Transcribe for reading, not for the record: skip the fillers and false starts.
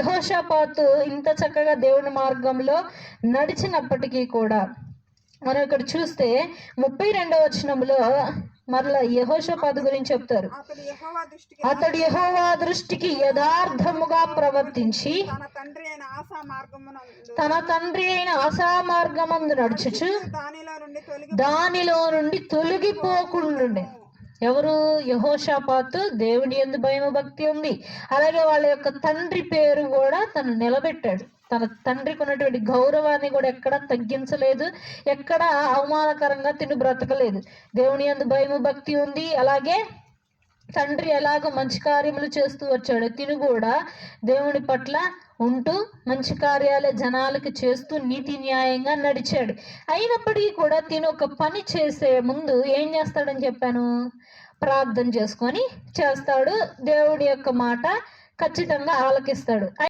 యెహోషాపాతు ఇంత చక్కగా దేవుని మార్గంలో నడిచినప్పటికీ కూడా మనం ఇక్కడ చూస్తే 32వ వచనంలో మరలా యెహోషాపాతు గురించి చెప్తారు. అతడు యెహోవా దృష్టికి యథార్థముగా ప్రవర్తించి తన తండ్రి అయిన ఆసా మార్గమందు నడుచుచు దానిలో నుండి తొలగిపోకుండుండే. ఎవరు? యెహోషాపాతు. దేవుని యందు భయము భక్తి ఉంది. అలాగే వాళ్ళ యొక్క తండ్రి పేరు కూడా తను నిలబెట్టాడు. తన తండ్రికి ఉన్నటువంటి గౌరవాన్ని కూడా ఎక్కడా తగ్గించలేదు, ఎక్కడా అవమానకరంగా తిను బ్రతకలేదు. దేవుని యందు భయము భక్తి ఉంది. అలాగే తండ్రి ఎలాగో మంచి కార్యములు చేస్తూ వచ్చాడు, తిను కూడా దేవుని పట్ల ఉంటూ మంచి కార్యాలే జనాలకి చేస్తూ నీతి న్యాయంగా నడిచాడు. అయినప్పటికీ కూడా తిను ఒక పని చేసే ముందు ఏం చేస్తాడని చెప్పాను? ప్రార్థన చేసుకొని చేస్తాడు. దేవుడి యొక్క మాట ఖచ్చితంగా ఆలకిస్తాడు.